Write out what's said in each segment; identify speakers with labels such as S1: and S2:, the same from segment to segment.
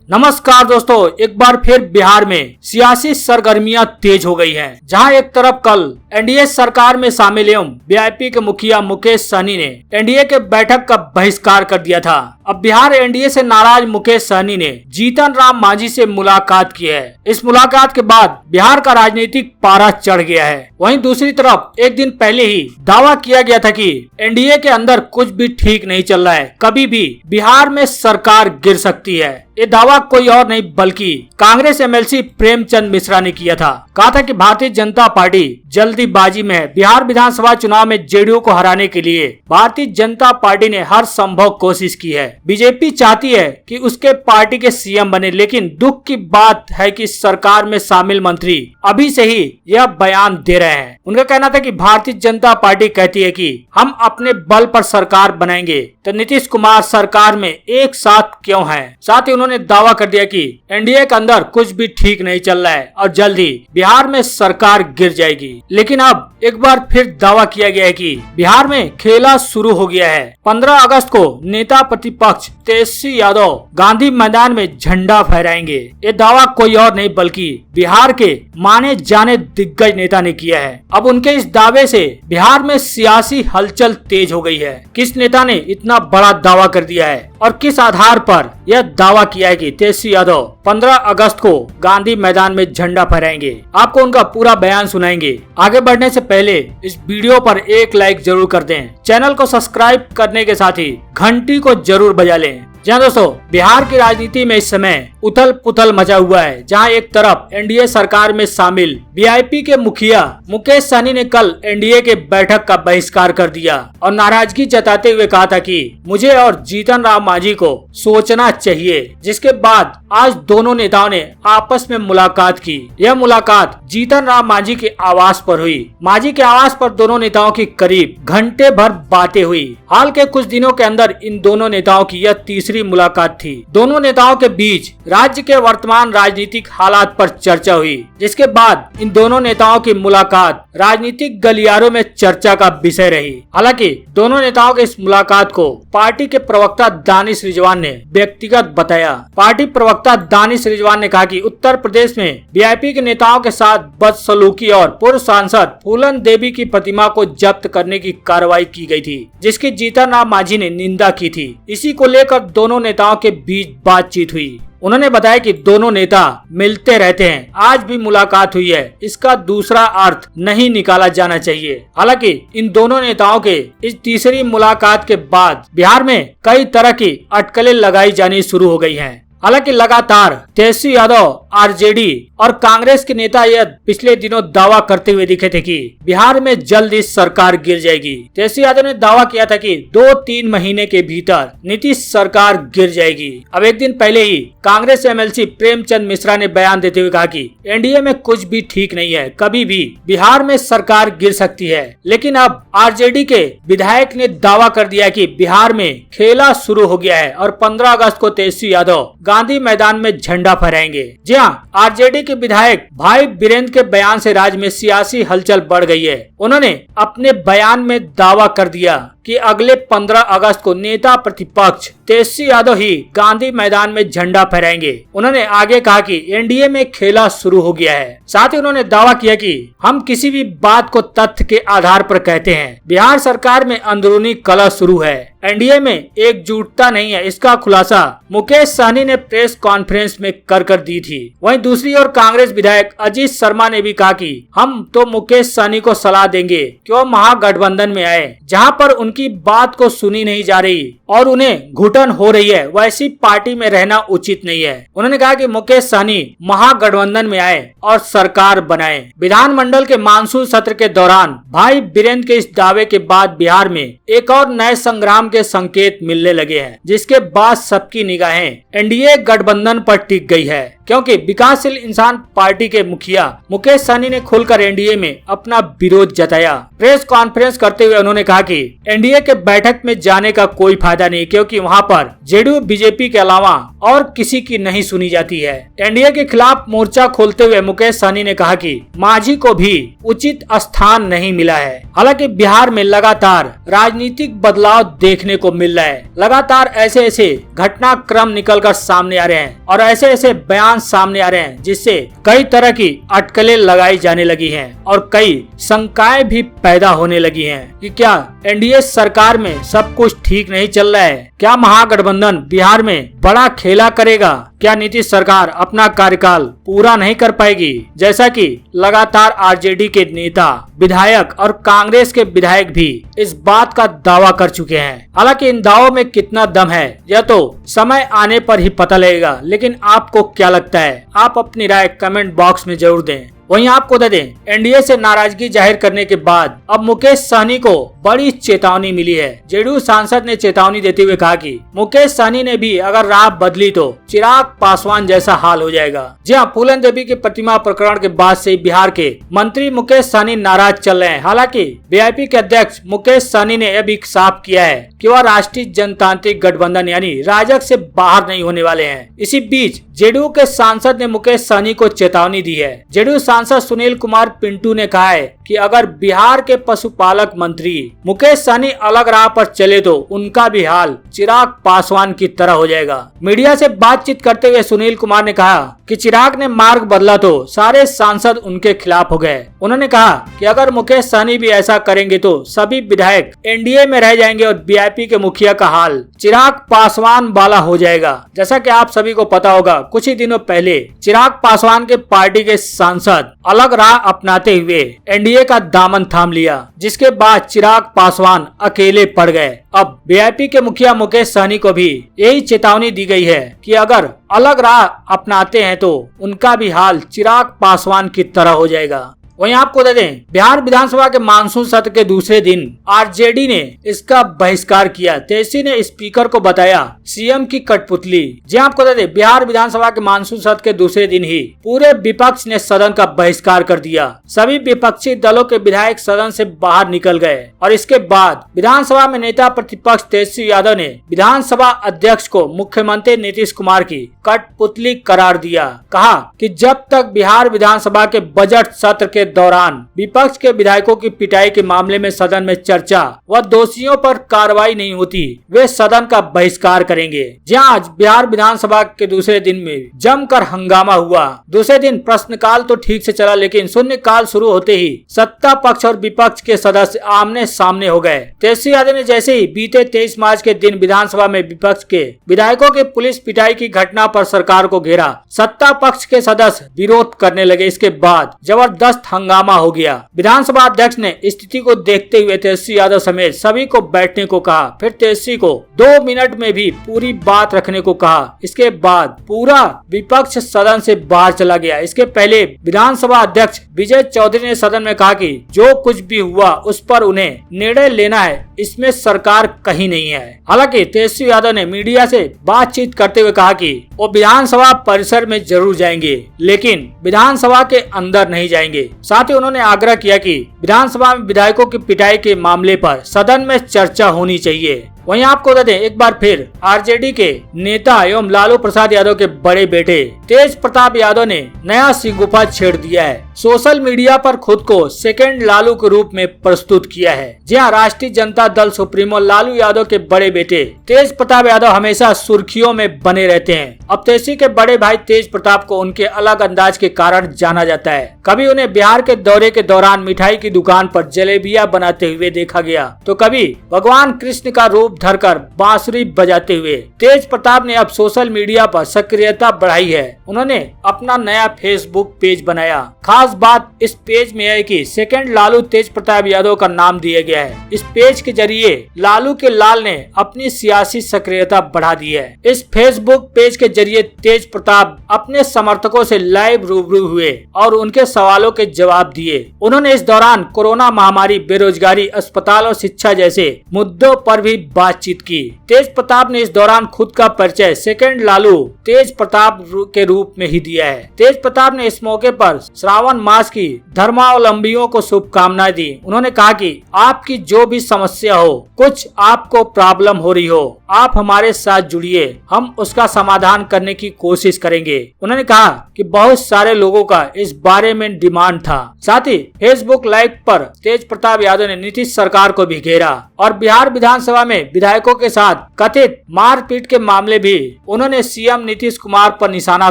S1: नमस्कार दोस्तों, एक बार फिर बिहार में सियासी सरगर्मियां तेज हो गई हैं। जहां एक तरफ कल एनडीए सरकार में शामिल एवं वीआईपी के मुखिया मुकेश सहनी ने एनडीए के बैठक का बहिष्कार कर दिया था। अब बिहार एनडीए से नाराज मुकेश सहनी ने जीतन राम मांझी से मुलाकात की है। इस मुलाकात के बाद बिहार का राजनीतिक पारा चढ़ गया है। वहीं दूसरी तरफ एक दिन पहले ही दावा किया गया था कि एनडीए के अंदर कुछ भी ठीक नहीं चल रहा है, कभी भी बिहार में सरकार गिर सकती है। ये दावा कोई और नहीं बल्कि कांग्रेस एमएलसी प्रेमचंद मिश्रा ने किया था। कहा था कि भारतीय जनता पार्टी जल्दीबाजी में है। बिहार विधानसभा चुनाव में जेडीयू को हराने के लिए भारतीय जनता पार्टी ने हर संभव कोशिश की है। बीजेपी चाहती है कि उसके पार्टी के सीएम बने, लेकिन दुख की बात है कि सरकार में शामिल मंत्री अभी से ही यह बयान दे रहे हैं। उनका कहना था कि भारतीय जनता पार्टी कहती है कि हम अपने बल पर सरकार बनाएंगे, तो नीतीश कुमार सरकार में एक साथ क्यों हैं? साथ ही उन्होंने दावा कर दिया कि एनडीए के अंदर कुछ भी ठीक नहीं चल रहा है और जल्द ही बिहार में सरकार गिर जाएगी। लेकिन अब एक बार फिर दावा किया गया है कि बिहार में खेला शुरू हो गया है। 15 अगस्त को नेता प्रतिपक्ष तेजस्वी यादव गांधी मैदान में झंडा फहराएंगे। ये दावा कोई और नहीं बल्कि बिहार के माने जाने दिग्गज नेता ने किया है। अब उनके इस दावे से बिहार में सियासी हलचल तेज हो गई है। किस नेता ने इतना बड़ा दावा कर दिया है और किस आधार पर यह दावा किया है कि तेजस्वी यादव 15 अगस्त को गांधी मैदान में झंडा फहराएंगे? आपको उनका पूरा बयान सुनाएंगे। आगे बढ़ने से पहले इस वीडियो पर एक लाइक जरूर कर दें। चैनल को सब्सक्राइब करने के साथ ही घंटी को जरूर बजा लें। जहाँ दोस्तों, बिहार की राजनीति में इस समय उथल पुथल मचा हुआ है। जहां एक तरफ एनडीए सरकार में शामिल वीआईपी के मुखिया मुकेश सहनी ने कल एनडीए के बैठक का बहिष्कार कर दिया और नाराजगी जताते हुए कहा था कि मुझे और जीतन राम मांझी को सोचना चाहिए। जिसके बाद आज दोनों नेताओं ने आपस में मुलाकात की। यह मुलाकात जीतन राम मांझी के आवास पर हुई। मांझी के आवास पर दोनों नेताओं की करीब घंटे भर बातें हुई। हाल के कुछ दिनों के अंदर इन दोनों नेताओं की यह तीसरी मुलाकात थी। दोनों नेताओं के बीच राज्य के वर्तमान राजनीतिक हालात पर चर्चा हुई। जिसके बाद इन दोनों नेताओं की मुलाकात राजनीतिक गलियारों में चर्चा का विषय रही। हालांकि दोनों नेताओं के इस मुलाकात को पार्टी के प्रवक्ता दानिश रिजवान ने व्यक्तिगत बताया। पार्टी प्रवक्ता दानिश रिजवान ने कहा कि उत्तर प्रदेश में वीआईपी के नेताओं के साथ बदसलूकी और पूर्व सांसद फूलन देवी की प्रतिमा को जब्त करने की कार्रवाई की गई थी, जिसकी जीतन राम मांझी ने निंदा की थी। इसी को लेकर दोनों नेताओं के बीच बातचीत हुई। उन्होंने बताया कि दोनों नेता मिलते रहते हैं। आज भी मुलाकात हुई है, इसका दूसरा अर्थ नहीं निकाला जाना चाहिए। हालांकि इन दोनों नेताओं के इस तीसरी मुलाकात के बाद बिहार में कई तरह की अटकलें लगाई जानी शुरू हो गई हैं। हालांकि लगातार तेजस्वी यादव, आरजेडी और कांग्रेस के नेता यह पिछले दिनों दावा करते हुए दिखे थे कि बिहार में जल्द ही सरकार गिर जाएगी। तेजस्वी यादव ने दावा किया था कि 2-3 महीने के भीतर नीतीश सरकार गिर जाएगी। अब एक दिन पहले ही कांग्रेस एमएलसी प्रेमचंद मिश्रा ने बयान देते हुए कहा कि एनडीए में कुछ भी ठीक नहीं है, कभी भी बिहार में सरकार गिर सकती है। लेकिन अब आरजेडी के विधायक ने दावा कर दिया कि बिहार में खेला शुरू हो गया है और 15 अगस्त को तेजस्वी यादव गांधी मैदान में झंडा फहराएंगे। जी हां, आरजेडी के विधायक भाई बीरेंद्र के बयान से राज्य में सियासी हलचल बढ़ गई है। उन्होंने अपने बयान में दावा कर दिया कि अगले 15 अगस्त को नेता प्रतिपक्ष तेजस्वी यादव ही गांधी मैदान में झंडा फहराएंगे। उन्होंने आगे कहा कि एनडीए में खेला शुरू हो गया है। साथ ही उन्होंने दावा किया कि हम किसी भी बात को तथ्य के आधार पर कहते हैं। बिहार सरकार में अंदरूनी कलह शुरू है, एनडीए में एकजुटता नहीं है। इसका खुलासा मुकेश सहनी ने प्रेस कॉन्फ्रेंस में कर दी थी। वहीं दूसरी ओर कांग्रेस विधायक अजीत शर्मा ने भी कहा कि हम तो मुकेश सहनी को सलाह देंगे कि वो महागठबंधन में आए, जहां पर उनकी बात को सुनी नहीं जा रही और उन्हें घुटन हो रही है, वैसी पार्टी में रहना उचित नहीं है। उन्होंने कहा कि मुकेश सहनी महागठबंधन में आए और सरकार बनाए। विधानमंडल के मानसून सत्र के दौरान भाई बीरेंद्र के इस दावे के बाद बिहार में एक और नए संग्राम के संकेत मिलने लगे हैं, जिसके बाद सबकी निगाहें एनडीए गठबंधन पर टिक गई है। क्योंकि विकासशील इंसान पार्टी के मुखिया मुकेश सहनी ने खुलकर एनडीए में अपना विरोध जताया। प्रेस कॉन्फ्रेंस करते हुए उन्होंने कहा कि एनडीए के बैठक में जाने का कोई फायदा नहीं, क्योंकि वहां पर जेडीयू बीजेपी के अलावा और किसी की नहीं सुनी जाती है। एनडीए के खिलाफ मोर्चा खोलते हुए मुकेश सहनी ने कहा कि मांझी को भी उचित स्थान नहीं मिला है। हालांकि बिहार में लगातार राजनीतिक बदलाव देखने को मिल रहा है। लगातार ऐसे ऐसे घटनाक्रम निकलकर सामने आ रहे हैं और ऐसे ऐसे बयान सामने आ रहे हैं जिससे कई तरह की अटकलें लगाई जाने लगी हैं और कई शंकाएं भी पैदा होने लगी हैं कि क्या एनडीए सरकार में सब कुछ ठीक नहीं चल रहा है, क्या महागठबंधन बिहार में बड़ा खेला करेगा, क्या नीतीश सरकार अपना कार्यकाल पूरा नहीं कर पाएगी, जैसा कि लगातार आरजेडी के नेता, विधायक और कांग्रेस के विधायक भी इस बात का दावा कर चुके हैं। हालांकि इन दावों में कितना दम है यह तो समय आने पर ही पता लगेगा, लेकिन आपको क्या लगता है, आप अपनी राय कमेंट बॉक्स में जरूर दें। वहीं आपको बता दें, एनडीए से नाराजगी जाहिर करने के बाद अब मुकेश सहनी को बड़ी चेतावनी मिली है। जेडीयू सांसद ने चेतावनी देते हुए कहा कि मुकेश सहनी ने भी अगर राह बदली तो चिराग पासवान जैसा हाल हो जाएगा। जी हां, फूलन देवी की प्रतिमा प्रकरण के बाद से बिहार के मंत्री मुकेश सहनी नाराज चल रहे हैं। हालांकि वीआईपी के अध्यक्ष मुकेश सहनी ने यह भी साफ किया है कि वह राष्ट्रीय जनतांत्रिक गठबंधन यानी राजग से बाहर नहीं होने वाले हैं। इसी बीच जेडीयू के सांसद ने मुकेश सहनी को चेतावनी दी है। जेडीयू सांसद सुनील कुमार पिंटू ने कहा है कि अगर बिहार के पशुपालक मंत्री मुकेश सहनी अलग राह पर चले तो उनका भी हाल चिराग पासवान की तरह हो जाएगा। मीडिया से बातचीत करते हुए सुनील कुमार ने कहा कि चिराग ने मार्ग बदला तो सारे सांसद उनके खिलाफ हो गए। उन्होंने कहा कि अगर मुकेश सहनी भी ऐसा करेंगे तो सभी विधायक एनडीए में रह जाएंगे और वीआईपी के मुखिया का हाल चिराग पासवान वाला हो जाएगा। जैसा कि आप सभी को पता होगा, कुछ ही दिनों पहले चिराग पासवान के पार्टी के सांसद अलग राह अपनाते हुए एनडीए का दामन थाम लिया, जिसके बाद चिराग पासवान अकेले पड़ गए। अब वीआईपी के मुखिया मुकेश सहनी को भी यही चेतावनी दी गई है कि अगर अलग राह अपनाते हैं तो उनका भी हाल चिराग पासवान की तरह हो जाएगा। वहीं आपको बता दें, बिहार विधानसभा के मानसून सत्र के दूसरे दिन आरजेडी ने इसका बहिष्कार किया। तेजस्वी ने स्पीकर को बताया सीएम की कठपुतली। जी आपको बता दें, बिहार विधानसभा के मानसून सत्र के दूसरे दिन ही पूरे विपक्ष ने सदन का बहिष्कार कर दिया। सभी विपक्षी दलों के विधायक सदन से बाहर निकल गए और इसके बाद विधानसभा में नेता प्रतिपक्ष तेजस्वी यादव ने विधानसभा अध्यक्ष को मुख्यमंत्री नीतीश कुमार की कठपुतली करार दिया। कहा कि जब तक बिहार विधानसभा के बजट सत्र के दौरान विपक्ष के विधायकों की पिटाई के मामले में सदन में चर्चा व दोषियों पर कार्रवाई नहीं होती, वे सदन का बहिष्कार करेंगे। जहां आज बिहार विधानसभा के दूसरे दिन में जमकर हंगामा हुआ। दूसरे दिन प्रश्नकाल तो ठीक से चला, लेकिन शून्यकाल शुरू होते ही सत्ता पक्ष और विपक्ष के सदस्य आमने सामने हो गए। तेजस्वी यादव ने जैसे ही बीते 23 मार्च के दिन विधानसभा में विपक्ष के विधायकों के पुलिस पिटाई की घटना पर सरकार को घेरा, सत्ता पक्ष के सदस्य विरोध करने लगे। इसके बाद जबरदस्त हंगामा हो गया। विधानसभा अध्यक्ष ने स्थिति को देखते हुए तेजस्वी यादव समेत सभी को बैठने को कहा। फिर तेजस्वी को 2 मिनट में भी पूरी बात रखने को कहा। इसके बाद पूरा विपक्ष सदन से बाहर चला गया। इसके पहले विधानसभा अध्यक्ष विजय चौधरी ने सदन में कहा कि जो कुछ भी हुआ उस पर उन्हें निर्णय लेना है, इसमें सरकार कहीं नहीं है। हालांकि तेजस्वी यादव ने मीडिया से बातचीत करते हुए कहा कि वो विधानसभा परिसर में जरूर जाएंगे, लेकिन विधानसभा के अंदर नहीं जाएंगे। साथ ही उन्होंने आग्रह किया कि विधानसभा में विधायकों की पिटाई के मामले पर सदन में चर्चा होनी चाहिए। वहीं आपको बता दें, एक बार फिर आरजेडी के नेता एवं लालू प्रसाद यादव के बड़े बेटे तेज प्रताप यादव ने नया सिंगुफा छेड़ दिया है। सोशल मीडिया पर खुद को सेकंड लालू के रूप में प्रस्तुत किया है। जी हां, राष्ट्रीय जनता दल सुप्रीमो लालू यादव के बड़े बेटे तेज प्रताप यादव हमेशा सुर्खियों में बने रहते हैं। अब तेजस्वी के बड़े भाई तेज प्रताप को उनके अलग अंदाज के कारण जाना जाता है। कभी उन्हें बिहार के दौरे के दौरान मिठाई की दुकान पर जलेबियां बनाते हुए देखा गया, तो कभी भगवान कृष्ण का रूप धरकर बांसुरी बजाते हुए। तेज प्रताप ने अब सोशल मीडिया पर सक्रियता बढ़ाई है। उन्होंने अपना नया फेसबुक पेज बनाया, खास खास बात इस पेज में है कि सेकंड लालू तेज प्रताप यादव का नाम दिया गया है। इस पेज के जरिए लालू के लाल ने अपनी सियासी सक्रियता बढ़ा दी है। इस फेसबुक पेज के जरिए तेज प्रताप अपने समर्थकों से लाइव रूबरू हुए और उनके सवालों के जवाब दिए। उन्होंने इस दौरान कोरोना महामारी, बेरोजगारी, अस्पताल और शिक्षा जैसे मुद्दों पर भी बातचीत की। तेज प्रताप ने इस दौरान खुद का परिचय सेकंड लालू तेज प्रताप के रूप में ही दिया है। तेज प्रताप ने इस मौके पर श्रावण मास की धर्मावलंबियों को शुभकामनाएं दी। उन्होंने कहा कि आपकी जो भी समस्या हो, कुछ आपको प्रॉब्लम हो रही हो, आप हमारे साथ जुड़िए, हम उसका समाधान करने की कोशिश करेंगे। उन्होंने कहा कि बहुत सारे लोगों का इस बारे में डिमांड था। साथ ही फेसबुक लाइव पर तेज प्रताप यादव ने नीतीश सरकार को भी घेरा और बिहार विधानसभा में विधायकों के साथ कथित मारपीट के मामले भी उन्होंने सीएम नीतीश कुमार पर निशाना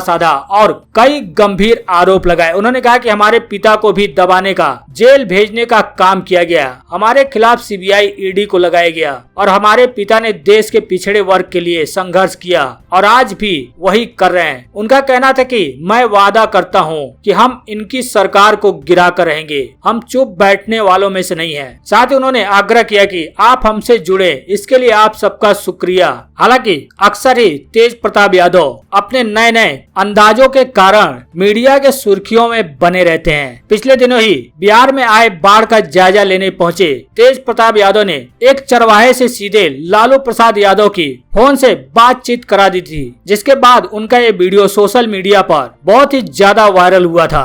S1: साधा और कई गंभीर आरोप लगाए। उन्होंने कहा कि हमारे पिता को भी दबाने का, जेल भेजने का काम किया गया, हमारे खिलाफ सीबीआई, ईडी को लगाया गया और हमारे पिता ने देश के पिछड़े वर्ग के लिए संघर्ष किया और आज भी वही कर रहे हैं। उनका कहना था कि मैं वादा करता हूं कि हम इनकी सरकार को गिरा कर रहेंगे, हम चुप बैठने वालों में से नहीं हैं। साथ ही उन्होंने आग्रह किया कि आप हमसे जुड़े, इसके लिए आप सबका शुक्रिया। हालांकि अक्सर ही तेज प्रताप यादव अपने नए नए अंदाजों के कारण मीडिया के सुर्खियों में बने रहते हैं। पिछले दिनों ही बिहार में आए बाढ़ का जायजा लेने पहुंचे तेज प्रताप यादव ने एक चरवाहे से सीधे लालू प्रसाद यादव की फोन से बातचीत करा दी थी, जिसके बाद उनका ये वीडियो सोशल मीडिया पर बहुत ही ज्यादा वायरल हुआ था।